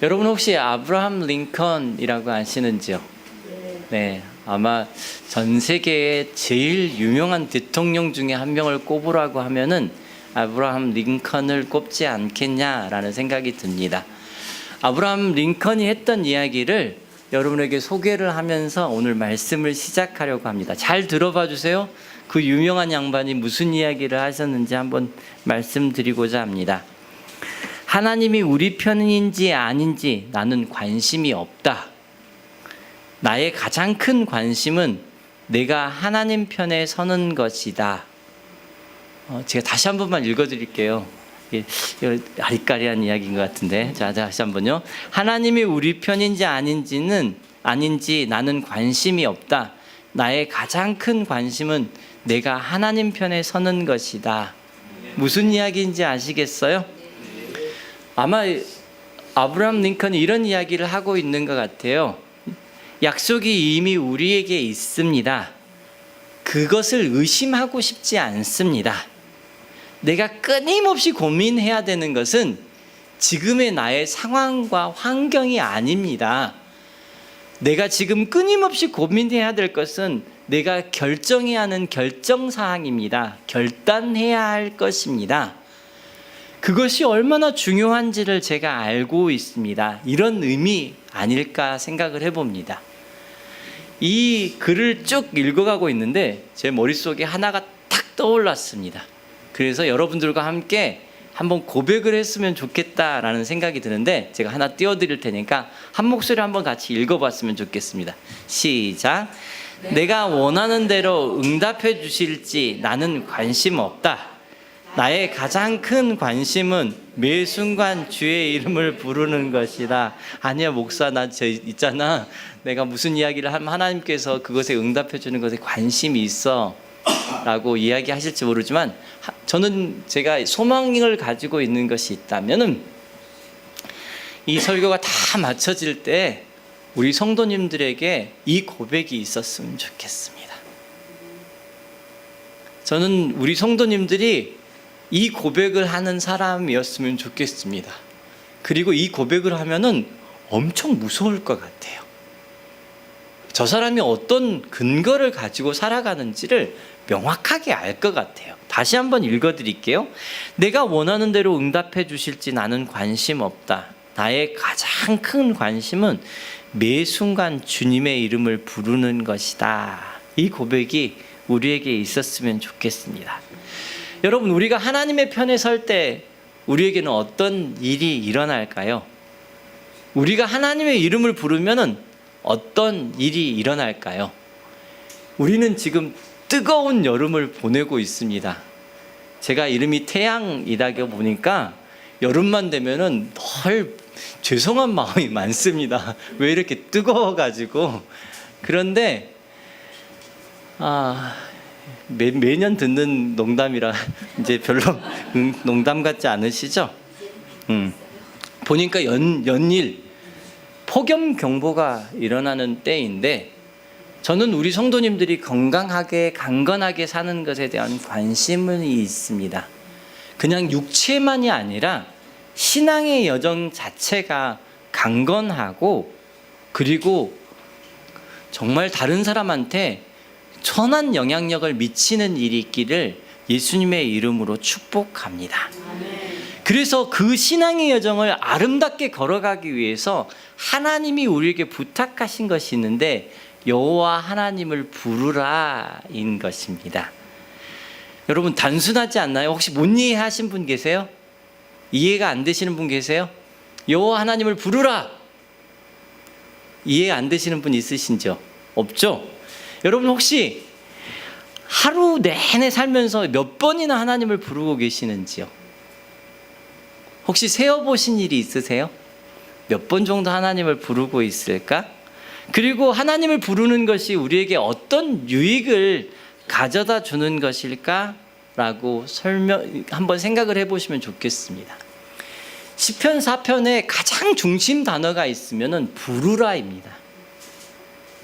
여러분 혹시 아브라함 링컨이라고 아시는지요? 네, 아마 전 세계의 제일 유명한 대통령 중에 한 명을 꼽으라고 하면은 아브라함 링컨을 꼽지 않겠냐라는 생각이 듭니다. 아브라함 링컨이 했던 이야기를 여러분에게 소개를 하면서 오늘 말씀을 시작하려고 합니다. 잘 들어봐 주세요. 그 유명한 양반이 무슨 이야기를 하셨는지 한번 말씀드리고자 합니다. 하나님이 우리 편인지 아닌지 나는 관심이 없다. 나의 가장 큰 관심은 내가 하나님 편에 서는 것이다. 제가 다시 한 번만 읽어드릴게요. 아리까리한 이야기인 것 같은데. 자, 다시 한번요. 하나님이 우리 편인지 아닌지 나는 관심이 없다. 나의 가장 큰 관심은 내가 하나님 편에 서는 것이다. 무슨 이야기인지 아시겠어요? 아마 아브라함 링컨이 이런 이야기를 하고 있는 것 같아요. 약속이 이미 우리에게 있습니다. 그것을 의심하고 싶지 않습니다. 내가 끊임없이 고민해야 되는 것은 지금의 나의 상황과 환경이 아닙니다. 내가 지금 끊임없이 고민해야 될 것은 내가 결정해야 하는 결정사항입니다. 결단해야 할 것입니다. 그것이 얼마나 중요한지를 제가 알고 있습니다. 이런 의미 아닐까 생각을 해봅니다. 이 글을 쭉 읽어가고 있는데 제 머릿속에 하나가 탁 떠올랐습니다. 그래서 여러분들과 함께 한번 고백을 했으면 좋겠다라는 생각이 드는데 제가 하나 띄워드릴 테니까 한 목소리 한번 같이 읽어봤으면 좋겠습니다. 시작. 내가 원하는 대로 응답해 주실지 나는 관심 없다. 나의 가장 큰 관심은 매 순간 주의 이름을 부르는 것이다. 아니야 목사, 나 있잖아. 내가 무슨 이야기를 하면 하나님께서 그것에 응답해 주는 것에 관심이 있어 라고 이야기하실지 모르지만 저는 제가 소망을 가지고 있는 것이 있다면은 이 설교가 다 마쳐질 때 우리 성도님들에게 이 고백이 있었으면 좋겠습니다. 저는 우리 성도님들이 이 고백을 하는 사람이었으면 좋겠습니다. 그리고 이 고백을 하면은 엄청 무서울 것 같아요. 저 사람이 어떤 근거를 가지고 살아가는지를 명확하게 알 것 같아요. 다시 한번 읽어드릴게요. 내가 원하는 대로 응답해 주실지 나는 관심 없다. 나의 가장 큰 관심은 매 순간 주님의 이름을 부르는 것이다. 이 고백이 우리에게 있었으면 좋겠습니다. 여러분, 우리가 하나님의 편에 설 때 우리에게는 어떤 일이 일어날까요? 우리가 하나님의 이름을 부르면은 어떤 일이 일어날까요? 우리는 지금 뜨거운 여름을 보내고 있습니다. 제가 이름이 태양이다 보니까 여름만 되면은 늘 죄송한 마음이 많습니다. 왜 이렇게 뜨거워가지고. 그런데 매년 듣는 농담이라 이제 별로 농담 같지 않으시죠? 보니까 연일 폭염 경보가 일어나는 때인데 저는 우리 성도님들이 건강하게 강건하게 사는 것에 대한 관심이 있습니다. 그냥 육체만이 아니라 신앙의 여정 자체가 강건하고 그리고 정말 다른 사람한테 선한 영향력을 미치는 일이 있기를 예수님의 이름으로 축복합니다. 그래서 그 신앙의 여정을 아름답게 걸어가기 위해서 하나님이 우리에게 부탁하신 것이 있는데 여호와 하나님을 부르라인 것입니다. 여러분 단순하지 않나요? 혹시 못 이해하신 분 계세요? 이해가 안 되시는 분 계세요? 여호와 하나님을 부르라. 이해 안 되시는 분 있으신지요? 없죠? 여러분 혹시 하루 내내 살면서 몇 번이나 하나님을 부르고 계시는지요? 혹시 세어보신 일이 있으세요? 몇 번 정도 하나님을 부르고 있을까? 그리고 하나님을 부르는 것이 우리에게 어떤 유익을 가져다 주는 것일까? 라고 한번 생각을 해보시면 좋겠습니다. 시편 4편에 가장 중심 단어가 있으면은 부르라입니다.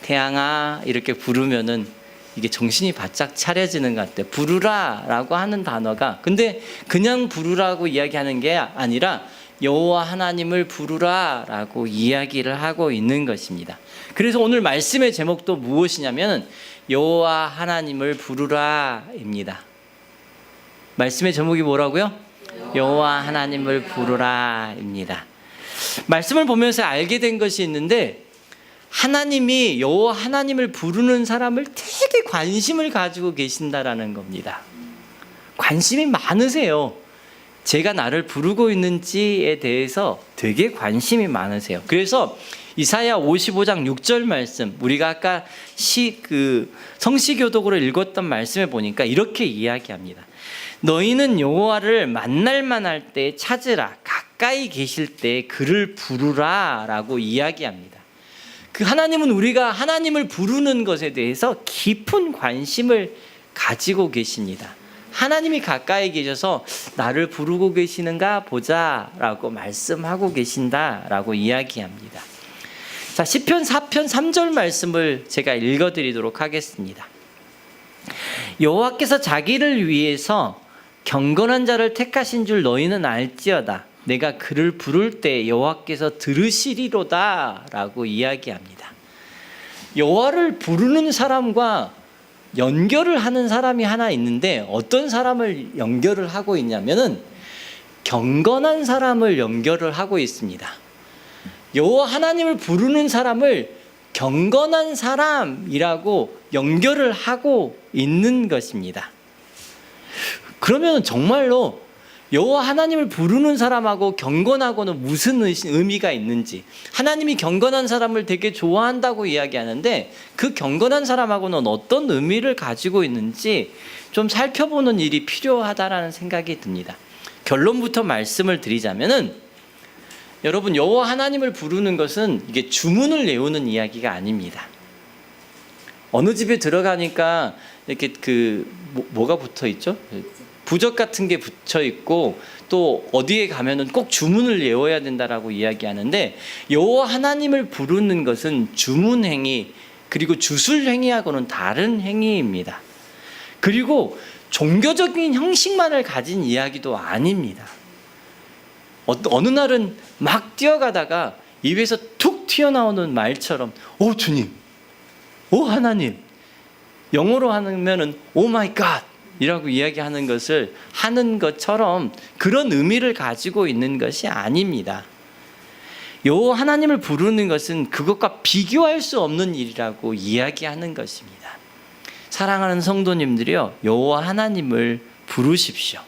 태양아 이렇게 부르면은 이게 정신이 바짝 차려지는 것 같아요. 부르라라고 하는 단어가 근데 그냥 부르라고 이야기하는 게 아니라 여호와 하나님을 부르라라고 이야기를 하고 있는 것입니다. 그래서 오늘 말씀의 제목도 무엇이냐면 여호와 하나님을 부르라입니다. 말씀의 제목이 뭐라고요? 여호와 하나님을 부르라입니다. 말씀을 보면서 알게 된 것이 있는데 하나님이 여호와 하나님을 부르는 사람을 되게 관심을 가지고 계신다라는 겁니다. 관심이 많으세요. 제가 나를 부르고 있는지에 대해서 되게 관심이 많으세요. 그래서 이사야 55장 6절 말씀, 우리가 아까 성시교독으로 읽었던 말씀에 보니까 이렇게 이야기합니다. 너희는 여호와를 만날 만할 때 찾으라, 가까이 계실 때 그를 부르라 라고 이야기합니다. 그 하나님은 우리가 하나님을 부르는 것에 대해서 깊은 관심을 가지고 계십니다. 하나님이 가까이 계셔서 나를 부르고 계시는가 보자 라고 말씀하고 계신다 라고 이야기합니다. 자, 시편 4편 3절 말씀을 제가 읽어드리도록 하겠습니다. 여호와께서 자기를 위해서 경건한 자를 택하신 줄 너희는 알지어다. 내가 그를 부를 때 여호와께서 들으시리로다 라고 이야기합니다. 여호와를 부르는 사람과 연결을 하는 사람이 하나 있는데 어떤 사람을 연결을 하고 있냐면은 경건한 사람을 연결을 하고 있습니다. 여호와 하나님을 부르는 사람을 경건한 사람이라고 연결을 하고 있는 것입니다. 그러면 정말로 여호와 하나님을 부르는 사람하고 경건하고는 무슨 의미가 있는지, 하나님이 경건한 사람을 되게 좋아한다고 이야기하는데 그 경건한 사람하고는 어떤 의미를 가지고 있는지 좀 살펴보는 일이 필요하다라는 생각이 듭니다. 결론부터 말씀을 드리자면은 여러분, 여호와 하나님을 부르는 것은 이게 주문을 외우는 이야기가 아닙니다. 어느 집에 들어가니까 이렇게 뭐가 붙어 있죠? 부적 같은 게 붙여 있고 또 어디에 가면은 꼭 주문을 외워야 된다라고 이야기하는데 여호와 하나님을 부르는 것은 주문 행위 그리고 주술 행위하고는 다른 행위입니다. 그리고 종교적인 형식만을 가진 이야기도 아닙니다. 어느 날은 막 뛰어가다가 입에서 툭 튀어나오는 말처럼 오 주님, 오 하나님, 영어로 하면은 오 마이 갓 이라고 이야기하는 것을 하는 것처럼 그런 의미를 가지고 있는 것이 아닙니다. 여호와 하나님을 부르는 것은 그것과 비교할 수 없는 일이라고 이야기하는 것입니다. 사랑하는 성도님들이요, 여호와 하나님을 부르십시오.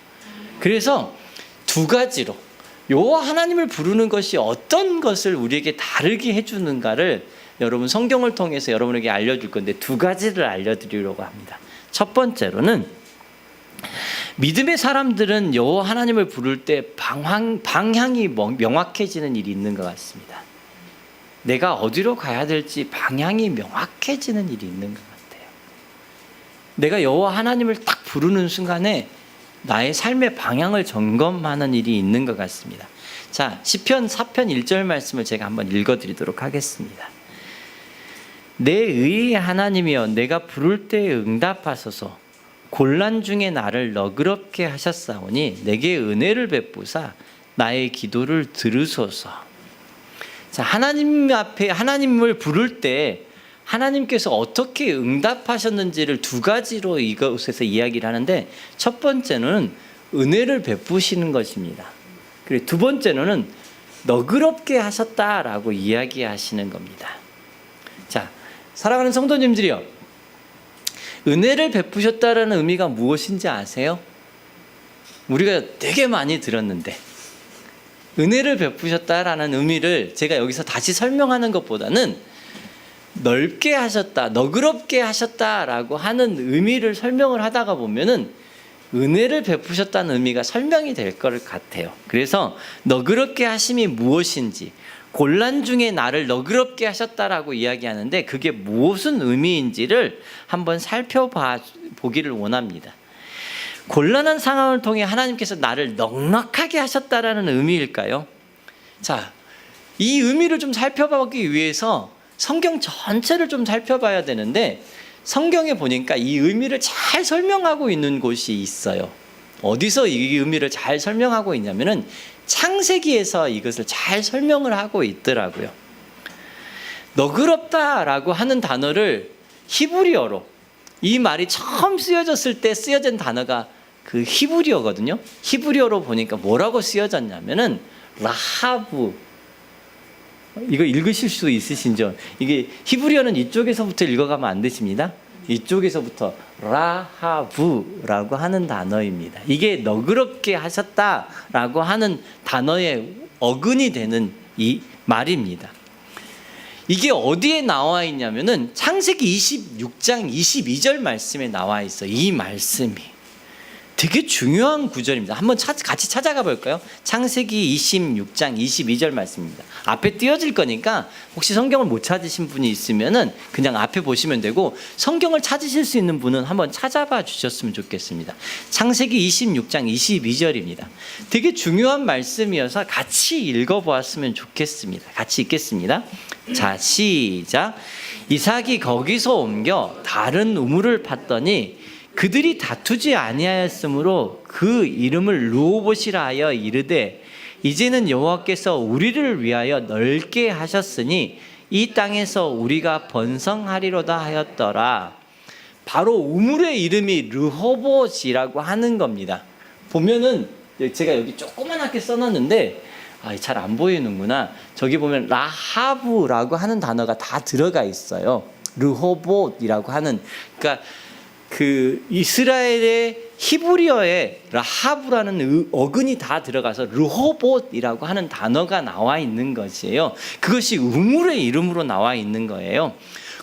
그래서 두 가지로 여호와 하나님을 부르는 것이 어떤 것을 우리에게 다르게 해주는가를 여러분 성경을 통해서 여러분에게 알려줄 건데 두 가지를 알려드리려고 합니다. 첫 번째로는 믿음의 사람들은 여호와 하나님을 부를 때 방향이 명확해지는 일이 있는 것 같습니다. 내가 어디로 가야 될지 방향이 명확해지는 일이 있는 것 같아요. 내가 여호와 하나님을 딱 부르는 순간에 나의 삶의 방향을 점검하는 일이 있는 것 같습니다. 자, 시편 4편 1절 말씀을 제가 한번 읽어드리도록 하겠습니다. 내 의의 하나님이여, 내가 부를 때에 응답하소서. 곤란 중에 나를 너그럽게 하셨사오니 내게 은혜를 베푸사 나의 기도를 들으소서. 자, 하나님 앞에 하나님을 부를 때 하나님께서 어떻게 응답하셨는지를 두 가지로 이것에서 이야기를 하는데 첫 번째는 은혜를 베푸시는 것입니다. 그리고 두 번째는 너그럽게 하셨다라고 이야기하시는 겁니다. 자, 사랑하는 성도님들이요, 은혜를 베푸셨다라는 의미가 무엇인지 아세요? 우리가 되게 많이 들었는데 은혜를 베푸셨다라는 의미를 제가 여기서 다시 설명하는 것보다는 넓게 하셨다, 너그럽게 하셨다라고 하는 의미를 설명을 하다가 보면은 은혜를 베푸셨다는 의미가 설명이 될 것 같아요. 그래서 너그럽게 하심이 무엇인지, 곤란 중에 나를 너그럽게 하셨다라고 이야기하는데 그게 무슨 의미인지를 한번 살펴보기를 원합니다. 곤란한 상황을 통해 하나님께서 나를 넉넉하게 하셨다라는 의미일까요? 자, 이 의미를 좀 살펴보기 위해서 성경 전체를 좀 살펴봐야 되는데 성경에 보니까 이 의미를 잘 설명하고 있는 곳이 있어요. 어디서 이 의미를 잘 설명하고 있냐면은 창세기에서 이것을 잘 설명을 하고 있더라고요. 너그럽다라고 하는 단어를 히브리어로, 이 말이 처음 쓰여졌을 때 쓰여진 단어가 그 히브리어거든요. 히브리어로 보니까 뭐라고 쓰여졌냐면은 라하브. 이거 읽으실 수 있으신죠? 이게 히브리어는 이쪽에서부터 읽어가면 안 되십니다. 이쪽에서부터 라하브라고 하는 단어입니다. 이게 너그럽게 하셨다라고 하는 단어의 어근이 되는 이 말입니다. 이게 어디에 나와 있냐면은 창세기 26장 22절 말씀에 나와 있어요. 이 말씀이 되게 중요한 구절입니다. 한번 같이 찾아가 볼까요? 창세기 26장 22절 말씀입니다. 앞에 띄어질 거니까 혹시 성경을 못 찾으신 분이 있으면은 그냥 앞에 보시면 되고, 성경을 찾으실 수 있는 분은 한번 찾아봐 주셨으면 좋겠습니다. 창세기 26장 22절입니다. 되게 중요한 말씀이어서 같이 읽어보았으면 좋겠습니다. 같이 읽겠습니다. 자, 시작. 이삭이 거기서 옮겨 다른 우물을 팠더니 그들이 다투지 아니하였으므로 그 이름을 르호봇이라 하여 이르되, 이제는 여호와께서 우리를 위하여 넓게 하셨으니 이 땅에서 우리가 번성하리로다 하였더라. 바로 우물의 이름이 르호봇이라고 하는 겁니다. 보면은 제가 여기 조그만하게 써놨는데 잘 안 보이는구나. 저기 보면 라하브라고 하는 단어가 다 들어가 있어요. 르호봇이라고 하는, 그러니까 그 이스라엘의 히브리어에 라하브라는 어근이 다 들어가서 르호봇이라고 하는 단어가 나와 있는 것이에요. 그것이 우물의 이름으로 나와 있는 거예요.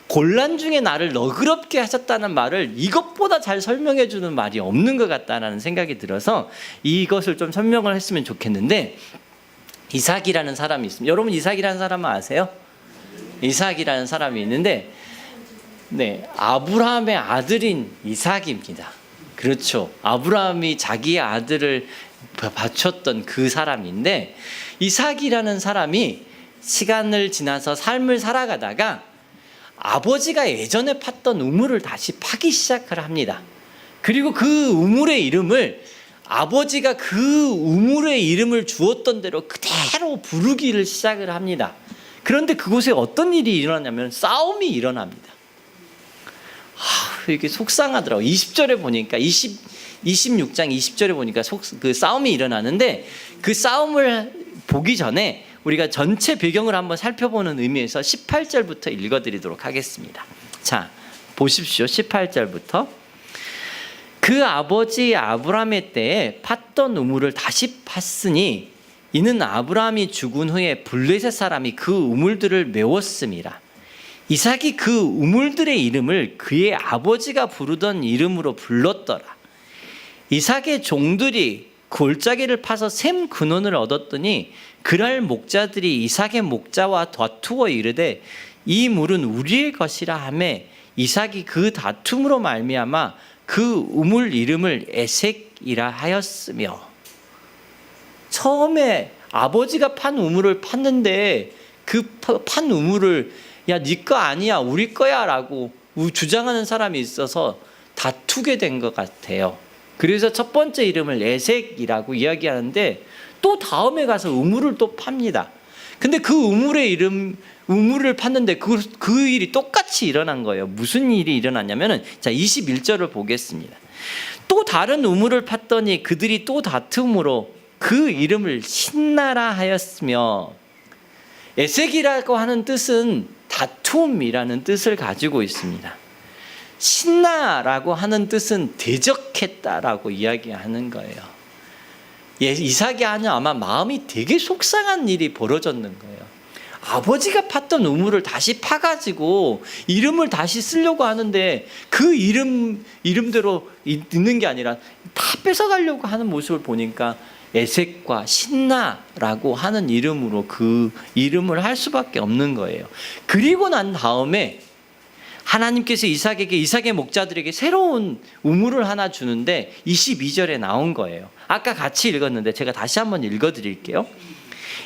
곤란 중에 나를 너그럽게 하셨다는 말을 이것보다 잘 설명해 주는 말이 없는 것 같다는 생각이 들어서 이것을 좀 설명을 했으면 좋겠는데, 이삭이라는 사람이 있습니다. 여러분 이삭이라는 사람은 아세요? 이삭이라는 사람이 있는데, 네, 아브라함의 아들인 이삭입니다. 그렇죠. 아브라함이 자기의 아들을 바쳤던 그 사람인데, 이삭이라는 사람이 시간을 지나서 삶을 살아가다가 아버지가 예전에 팠던 우물을 다시 파기 시작을 합니다. 그리고 그 우물의 이름을, 아버지가 그 우물의 이름을 주었던 대로 그대로 부르기를 시작을 합니다. 그런데 그곳에 어떤 일이 일어나냐면 싸움이 일어납니다. 이게 속상하더라고요. 20절에 보니까 26장 20절에 보니까 그 싸움이 일어나는데, 그 싸움을 보기 전에 우리가 전체 배경을 한번 살펴보는 의미에서 18절부터 읽어드리도록 하겠습니다. 자, 보십시오. 18절부터. 그 아버지 아브라함의 때에 팠던 우물을 다시 팠으니 이는 아브라함이 죽은 후에 블레셋 사람이 그 우물들을 메웠음이라. 이삭이 그 우물들의 이름을 그의 아버지가 부르던 이름으로 불렀더라. 이삭의 종들이 골짜기를 파서 샘 근원을 얻었더니 그날 목자들이 이삭의 목자와 다투어 이르되 이 물은 우리의 것이라 하며 이삭이 그 다툼으로 말미암아 그 우물 이름을 에색이라 하였으며. 처음에 아버지가 판 우물을 팠는데 그 판 우물을 야, 네 거 아니야, 우리 거야 라고 주장하는 사람이 있어서 다투게 된 것 같아요. 그래서 첫 번째 이름을 에색이라고 이야기하는데, 또 다음에 가서 우물을 또 팝니다. 근데 그 우물을 팠는데 그 일이 똑같이 일어난 거예요. 무슨 일이 일어났냐면은, 자, 21절을 보겠습니다. 또 다른 우물을 팠더니 그들이 또 다툼으로 그 이름을 신나라 하였으며. 에색이라고 하는 뜻은 다툼이라는 뜻을 가지고 있습니다. 신나라고 하는 뜻은 대적했다라고 이야기하는 거예요. 이삭이 아마 마음이 되게 속상한 일이 벌어졌는 거예요. 아버지가 팠던 우물을 다시 파가지고 이름을 다시 쓰려고 하는데 그 이름대로 있는 게 아니라 다 뺏어가려고 하는 모습을 보니까 에색과 신나라고 하는 이름으로 그 이름을 할 수밖에 없는 거예요. 그리고 난 다음에 하나님께서 이삭의 목자들에게 새로운 우물을 하나 주는데 22절에 나온 거예요. 아까 같이 읽었는데 제가 다시 한번 읽어드릴게요.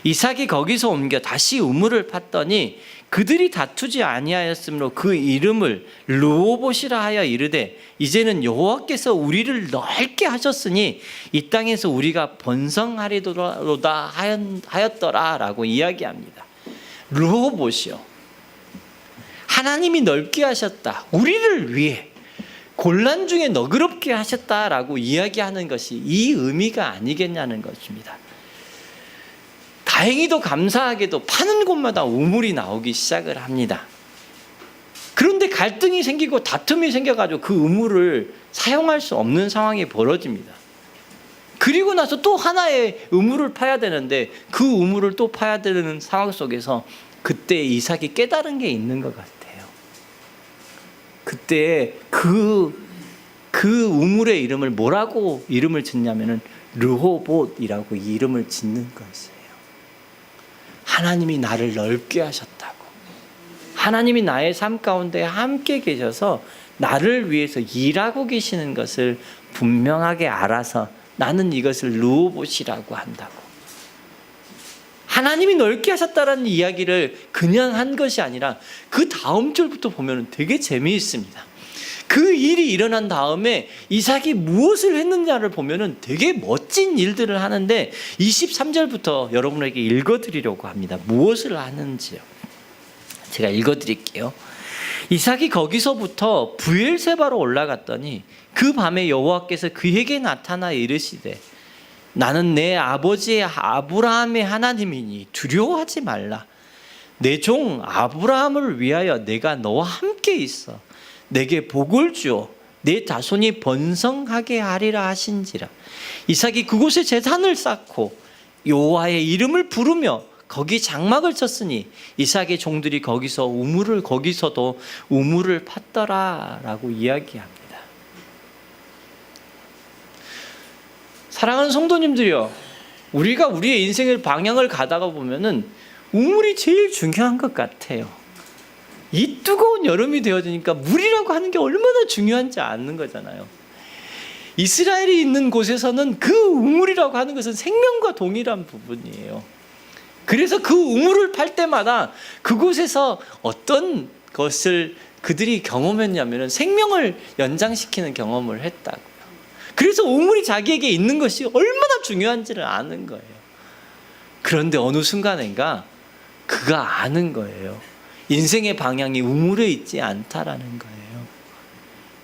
이삭이 거기서 옮겨 다시 우물을 팠더니 그들이 다투지 아니하였으므로 그 이름을 르호봇이라 하여 이르되 이제는 여호와께서 우리를 넓게 하셨으니 이 땅에서 우리가 번성하리로다 하였더라라고 이야기합니다. 르호봇이요. 하나님이 넓게 하셨다. 우리를 위해 곤란 중에 너그럽게 하셨다라고 이야기하는 것이 이 의미가 아니겠냐는 것입니다. 다행히도 감사하게도 파는 곳마다 우물이 나오기 시작을 합니다. 그런데 갈등이 생기고 다툼이 생겨가지고 그 우물을 사용할 수 없는 상황이 벌어집니다. 그리고 나서 또 하나의 우물을 파야 되는데 그 우물을 또 파야 되는 상황 속에서 그때 이삭이 깨달은 게 있는 것 같아요. 그때 그 우물의 이름을 뭐라고 이름을 짓냐면은 르호봇이라고 이름을 짓는 것이에요. 하나님이 나를 넓게 하셨다고. 하나님이 나의 삶 가운데 함께 계셔서 나를 위해서 일하고 계시는 것을 분명하게 알아서 나는 이것을 르호봇이라고 한다고. 하나님이 넓게 하셨다라는 이야기를 그냥 한 것이 아니라 그 다음 절부터 보면 되게 재미있습니다. 그 일이 일어난 다음에 이삭이 무엇을 했느냐를 보면 되게 멋진 일들을 하는데 23절부터 여러분에게 읽어드리려고 합니다. 무엇을 하는지요. 제가 읽어드릴게요. 이삭이 거기서부터 브엘세바로 올라갔더니 그 밤에 여호와께서 그에게 나타나 이르시되 나는 내 아버지의 아브라함의 하나님이니 두려워하지 말라. 내 종 아브라함을 위하여 내가 너와 함께 있어 내게 복을 주어 내 자손이 번성하게 하리라 하신지라. 이삭이 그곳에 제단을 쌓고 여호와의 이름을 부르며 거기 장막을 쳤으니 이삭의 종들이 거기서도 우물을 팠더라라고 이야기합니다. 사랑하는 성도님들이요, 우리가 우리의 인생의 방향을 가다가 보면은 우물이 제일 중요한 것 같아요. 이 뜨거운 여름이 되어지니까 물이라고 하는 게 얼마나 중요한지 아는 거잖아요. 이스라엘이 있는 곳에서는 그 우물이라고 하는 것은 생명과 동일한 부분이에요. 그래서 그 우물을 팔 때마다 그곳에서 어떤 것을 그들이 경험했냐면 생명을 연장시키는 경험을 했다고요. 그래서 우물이 자기에게 있는 것이 얼마나 중요한지를 아는 거예요. 그런데 어느 순간인가 그가 아는 거예요. 인생의 방향이 우물에 있지 않다라는 거예요.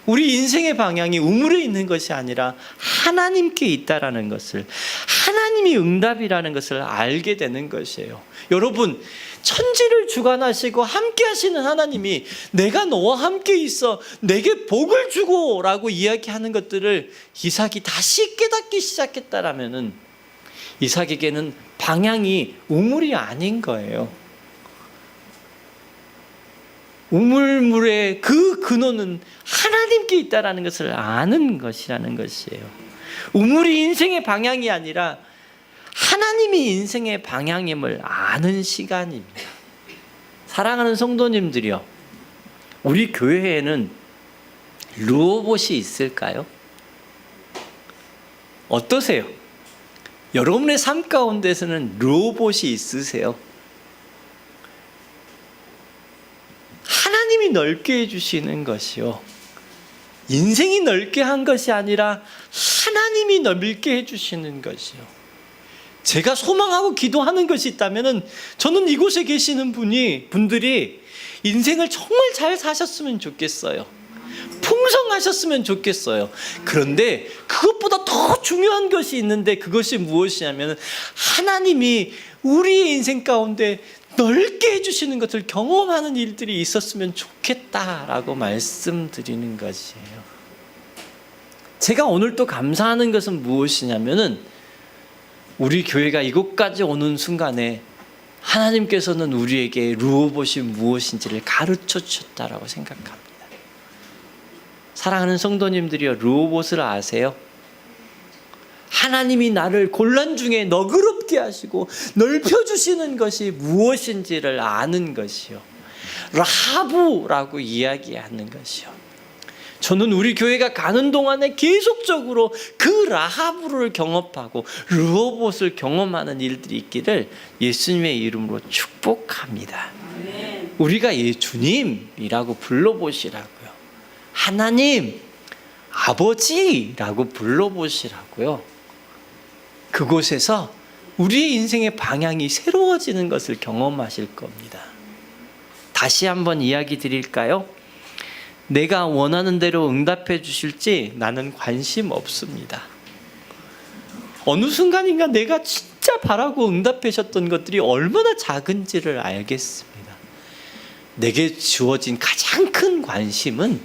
우리 인생의 방향이 우물에 있는 것이 아니라 하나님께 있다라는 것을, 하나님이 응답이라는 것을 알게 되는 것이에요. 여러분, 천지를 주관하시고 함께 하시는 하나님이 내가 너와 함께 있어 내게 복을 주고 라고 이야기하는 것들을 이삭이 다시 깨닫기 시작했다라면은 이삭에게는 방향이 우물이 아닌 거예요. 우물물의 그 근원은 하나님께 있다라는 것을 아는 것이라는 것이에요. 우물이 인생의 방향이 아니라 하나님이 인생의 방향임을 아는 시간입니다. 사랑하는 성도님들이요, 우리 교회에는 르호봇이 있을까요? 어떠세요? 여러분의 삶 가운데서는 르호봇이 있으세요? 하나님이 넓게 해주시는 것이요, 인생이 넓게 한 것이 아니라 하나님이 넓게 해주시는 것이요. 제가 소망하고 기도하는 것이 있다면 저는 이곳에 계시는 분들이 인생을 정말 잘 사셨으면 좋겠어요. 풍성하셨으면 좋겠어요. 그런데 그것보다 더 중요한 것이 있는데 그것이 무엇이냐면 하나님이 우리의 인생 가운데 넓게 해주시는 것을 경험하는 일들이 있었으면 좋겠다라고 말씀드리는 것이에요. 제가 오늘 또 감사하는 것은 무엇이냐면은 우리 교회가 이곳까지 오는 순간에 하나님께서는 우리에게 르호봇이 무엇인지를 가르쳐 주셨다라고 생각합니다. 사랑하는 성도님들이여, 르호봇을 아세요? 하나님이 나를 곤란 중에 너그럽게 하시고 넓혀주시는 것이 무엇인지를 아는 것이요, 라하브라고 이야기하는 것이요. 저는 우리 교회가 가는 동안에 계속적으로 그 라하브를 경험하고 르호봇을 경험하는 일들이 있기를 예수님의 이름으로 축복합니다. 아멘. 우리가 주님이라고 불러보시라고요. 하나님, 아버지라고 불러보시라고요. 그곳에서 우리의 인생의 방향이 새로워지는 것을 경험하실 겁니다. 다시 한번 이야기 드릴까요? 내가 원하는 대로 응답해 주실지 나는 관심 없습니다. 어느 순간인가 내가 진짜 바라고 응답하셨던 것들이 얼마나 작은지를 알겠습니다. 내게 주어진 가장 큰 관심은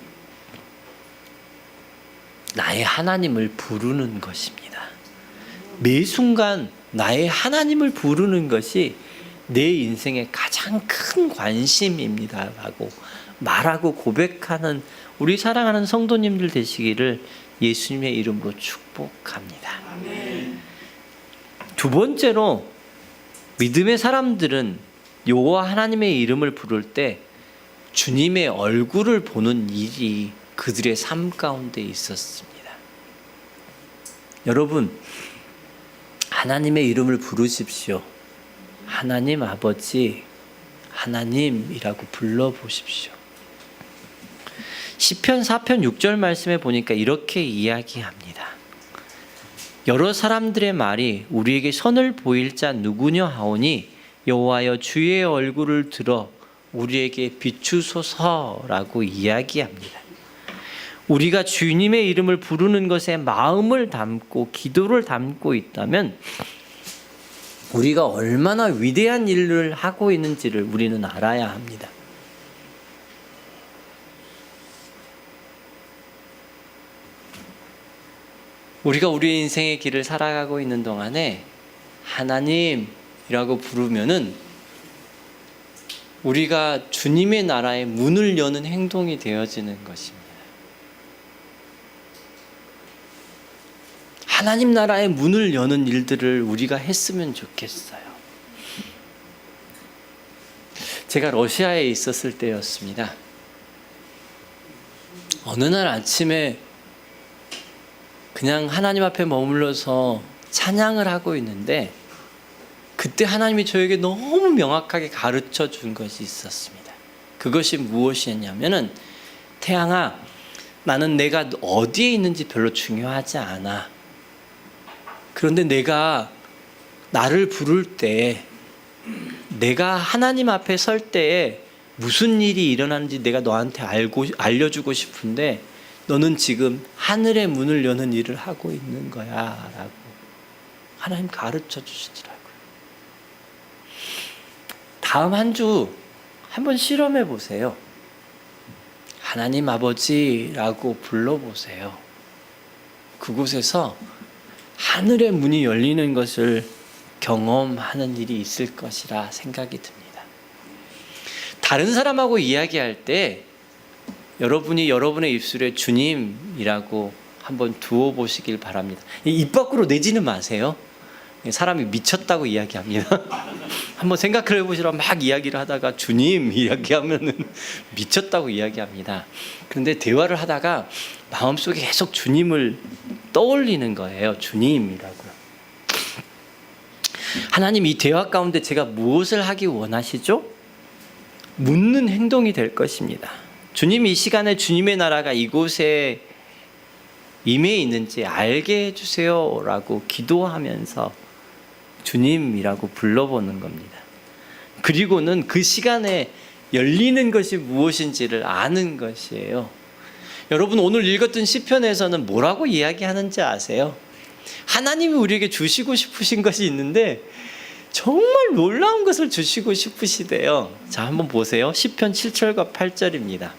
나의 하나님을 부르는 것입니다. 매 순간 나의 하나님을 부르는 것이 내 인생의 가장 큰 관심입니다 라고 말하고 고백하는 우리 사랑하는 성도님들 되시기를 예수님의 이름으로 축복합니다. 두 번째로, 믿음의 사람들은 여호와 하나님의 이름을 부를 때 주님의 얼굴을 보는 일이 그들의 삶 가운데 있었습니다. 여러분, 하나님의 이름을 부르십시오. 하나님 아버지, 하나님이라고 불러보십시오. 시편 4편 6절 말씀에 보니까 이렇게 이야기합니다. 여러 사람들의 말이 우리에게 선을 보일 자 누구냐 하오니 여호와여 주의 얼굴을 들어 우리에게 비추소서라고 이야기합니다. 우리가 주님의 이름을 부르는 것에 마음을 담고 기도를 담고 있다면 우리가 얼마나 위대한 일을 하고 있는지를 우리는 알아야 합니다. 우리가 우리 인생의 길을 살아가고 있는 동안에 하나님이라고 부르면은 우리가 주님의 나라의 문을 여는 행동이 되어지는 것입니다. 하나님 나라의 문을 여는 일들을 우리가 했으면 좋겠어요. 제가 러시아에 있었을 때였습니다. 어느 날 아침에 그냥 하나님 앞에 머물러서 찬양을 하고 있는데 그때 하나님이 저에게 너무 명확하게 가르쳐 준 것이 있었습니다. 그것이 무엇이었냐면은, 태양아, 나는 내가 어디에 있는지 별로 중요하지 않아. 그런데 내가 나를 부를 때, 내가 하나님 앞에 설 때에 무슨 일이 일어나는지 내가 너한테 알려주고 싶은데 너는 지금 하늘의 문을 여는 일을 하고 있는 거야 라고 하나님 가르쳐 주시더라고요. 다음 한 주 한번 실험해 보세요. 하나님 아버지라고 불러보세요. 그곳에서 하늘의 문이 열리는 것을 경험하는 일이 있을 것이라 생각이 듭니다. 다른 사람하고 이야기할 때 여러분이 여러분의 입술에 주님이라고 한번 두어 보시길 바랍니다. 입 밖으로 내지는 마세요. 사람이 미쳤다고 이야기합니다. 한번 생각을 해보시라 막 이야기를 하다가 주님 이야기하면은 미쳤다고 이야기합니다. 그런데 대화를 하다가 마음속에 계속 주님을 떠올리는 거예요. 주님이라고요. 하나님, 이 대화 가운데 제가 무엇을 하기 원하시죠? 묻는 행동이 될 것입니다. 주님, 이 시간에 주님의 나라가 이곳에 임해 있는지 알게 해주세요 라고 기도하면서 주님이라고 불러보는 겁니다. 그리고는 그 시간에 열리는 것이 무엇인지를 아는 것이에요. 여러분, 오늘 읽었던 시편에서는 뭐라고 이야기하는지 아세요? 하나님이 우리에게 주시고 싶으신 것이 있는데 정말 놀라운 것을 주시고 싶으시대요. 자, 한번 보세요. 시편 7절과 8절입니다.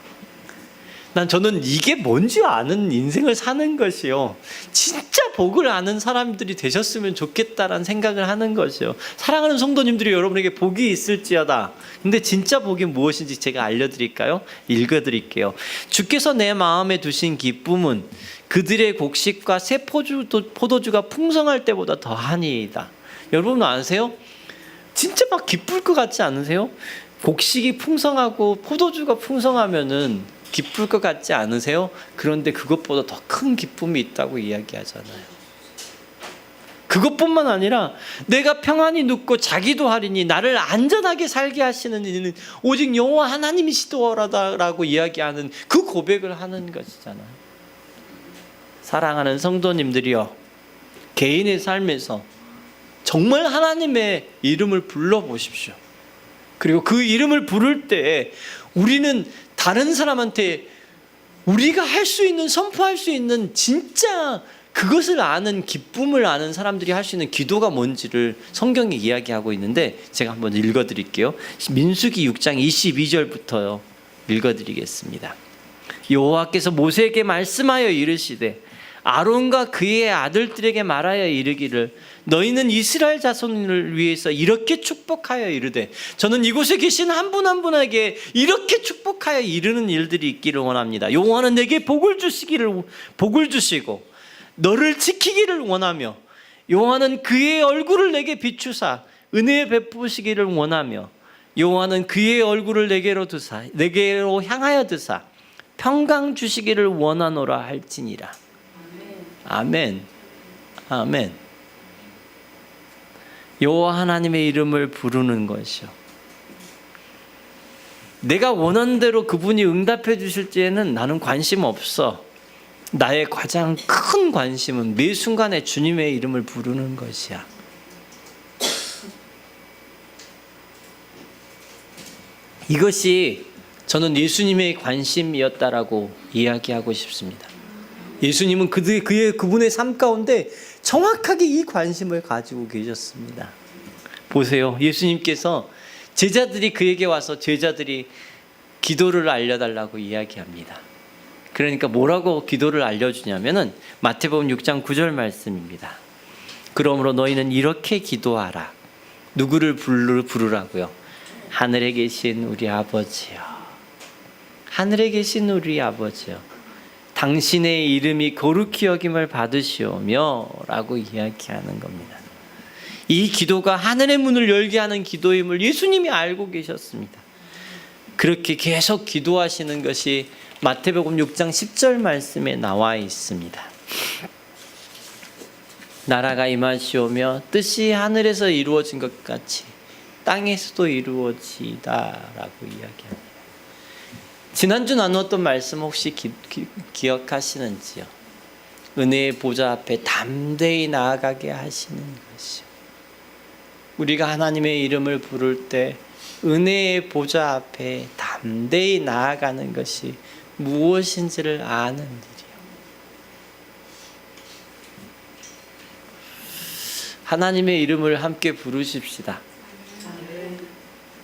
저는 이게 뭔지 아는 인생을 사는 것이요, 진짜 복을 아는 사람들이 되셨으면 좋겠다라는 생각을 하는 것이요. 사랑하는 성도님들이 여러분에게 복이 있을지어다. 근데 진짜 복이 무엇인지 제가 알려드릴까요? 읽어드릴게요. 주께서 내 마음에 두신 기쁨은 그들의 곡식과 새 포도주가 풍성할 때보다 더하니이다. 여러분 아세요? 진짜 막 기쁠 것 같지 않으세요? 곡식이 풍성하고 포도주가 풍성하면은 기쁠 것 같지 않으세요? 그런데 그것보다 더 큰 기쁨이 있다고 이야기하잖아요. 그것뿐만 아니라 내가 평안히 눕고 자기도 하리니 나를 안전하게 살게 하시는 이는 오직 여호와 하나님이시더라라고 이야기하는 그 고백을 하는 것이잖아요. 사랑하는 성도님들이여, 개인의 삶에서 정말 하나님의 이름을 불러보십시오. 그리고 그 이름을 부를 때 우리는 다른 사람한테 우리가 할 수 있는, 선포할 수 있는 진짜 그것을 아는, 기쁨을 아는 사람들이 할 수 있는 기도가 뭔지를 성경이 이야기하고 있는데 제가 한번 읽어드릴게요. 민수기 6장 22절부터요 읽어드리겠습니다. 여호와께서 모세에게 말씀하여 이르시되 아론과 그의 아들들에게 말하여 이르기를 너희는 이스라엘 자손을 위해서 이렇게 축복하여 이르되, 저는 이곳에 계신 한 분 한 분에게 이렇게 축복하여 이르는 일들이 있기를 원합니다. 여호와는 내게 복을 주시고 너를 지키기를 원하며, 여호와는 그의 얼굴을 내게 비추사 은혜 베푸시기를 원하며, 여호와는 그의 얼굴을 내게로 향하여 드사 평강 주시기를 원하노라 할지니라. 아멘. 아멘. 여호와 하나님의 이름을 부르는 것이요, 내가 원하는 대로 그분이 응답해 주실지에는 나는 관심 없어. 나의 가장 큰 관심은 매 순간에 주님의 이름을 부르는 것이야. 이것이 저는 예수님의 관심이었다라고 이야기하고 싶습니다. 예수님은 그분의 삶 가운데 정확하게 이 관심을 가지고 계셨습니다. 보세요. 예수님께서 제자들이 그에게 와서 제자들이 기도를 알려달라고 이야기합니다. 그러니까 뭐라고 기도를 알려주냐면은 마태복음 6장 9절 말씀입니다. 그러므로 너희는 이렇게 기도하라. 누구를 부르라고요? 하늘에 계신 우리 아버지요. 하늘에 계신 우리 아버지요. 당신의 이름이 거룩히 여김을 받으시오며 라고 이야기하는 겁니다. 이 기도가 하늘의 문을 열게 하는 기도임을 예수님이 알고 계셨습니다. 그렇게 계속 기도하시는 것이 마태복음 6장 10절 말씀에 나와 있습니다. 나라가 임하시오며 뜻이 하늘에서 이루어진 것 같이 땅에서도 이루어지다 라고 이야기합니다. 지난주 나누었던 말씀 혹시 기억하시는지요? 은혜의 보좌 앞에 담대히 나아가게 하시는 것이요. 우리가 하나님의 이름을 부를 때 은혜의 보좌 앞에 담대히 나아가는 것이 무엇인지를 아는 일이요. 하나님의 이름을 함께 부르십시다.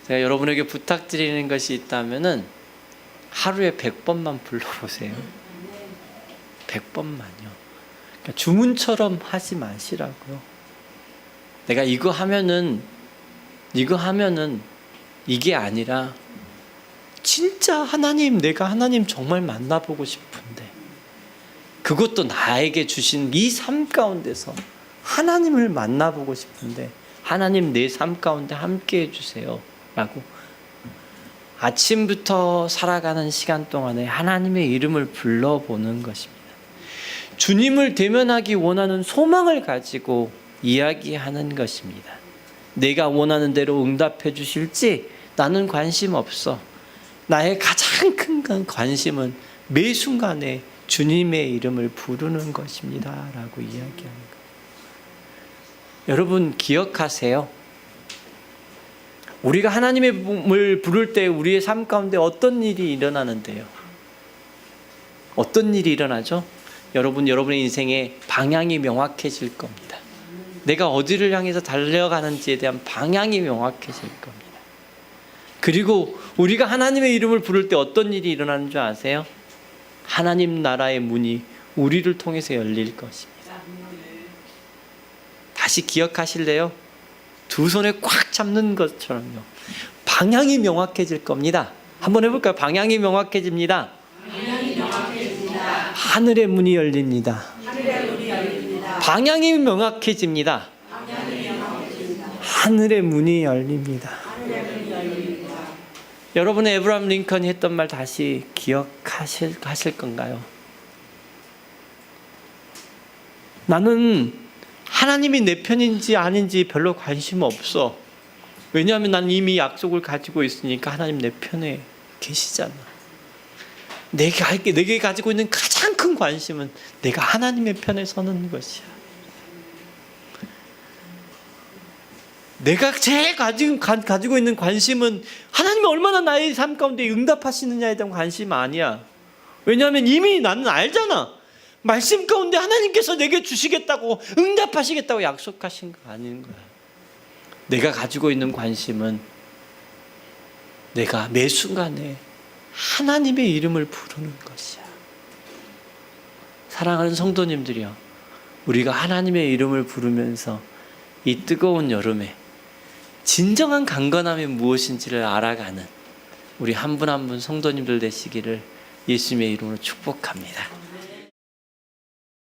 제가 여러분에게 부탁드리는 것이 있다면은 하루에 100번만 불러보세요. 100번만요. 그러니까 주문처럼 하지 마시라고요. 내가 이거 하면은 이게 아니라 진짜 하나님, 내가 하나님 정말 만나보고 싶은데, 그것도 나에게 주신 이 삶 가운데서 하나님을 만나보고 싶은데 하나님 내 삶 가운데 함께 해주세요 라고 아침부터 살아가는 시간 동안에 하나님의 이름을 불러보는 것입니다. 주님을 대면하기 원하는 소망을 가지고 이야기하는 것입니다. 내가 원하는 대로 응답해 주실지 나는 관심 없어. 나의 가장 큰 관심은 매 순간에 주님의 이름을 부르는 것입니다 라고 이야기하는 거예요. 여러분 기억하세요. 우리가 하나님의 이름을 부를 때 우리의 삶 가운데 어떤 일이 일어나는데요? 어떤 일이 일어나죠? 여러분의 인생에 방향이 명확해질 겁니다. 내가 어디를 향해서 달려가는지에 대한 방향이 명확해질 겁니다. 그리고 우리가 하나님의 이름을 부를 때 어떤 일이 일어나는 줄 아세요? 하나님 나라의 문이 우리를 통해서 열릴 것입니다. 다시 기억하실래요? 두 손에 꽉 잡는 것처럼요. 방향이 명확해질 겁니다. 한번 해볼까요? 방향이 명확해집니다. 하늘의 문이 열립니다. 방향이 명확해집니다. 하늘의 문이 열립니다. 여러분의 에브라함 링컨이 했던 말 다시 기억하실 건가요? 나는 하나님이 내 편인지 아닌지 별로 관심 없어. 왜냐하면 난 이미 약속을 가지고 있으니까 하나님 내 편에 계시잖아. 내게 가지고 있는 가장 큰 관심은 내가 하나님의 편에 서는 것이야. 내가 제일 가지고 있는 관심은 하나님이 얼마나 나의 삶 가운데 응답하시느냐에 대한 관심 아니야. 왜냐하면 이미 나는 알잖아. 말씀 가운데 하나님께서 내게 주시겠다고 응답하시겠다고 약속하신 거 아닌 거야. 내가 가지고 있는 관심은 내가 매 순간에 하나님의 이름을 부르는 것이야. 사랑하는 성도님들이여, 우리가 하나님의 이름을 부르면서 이 뜨거운 여름에 진정한 강건함이 무엇인지를 알아가는 우리 한 분 한 분 성도님들 되시기를 예수님의 이름으로 축복합니다.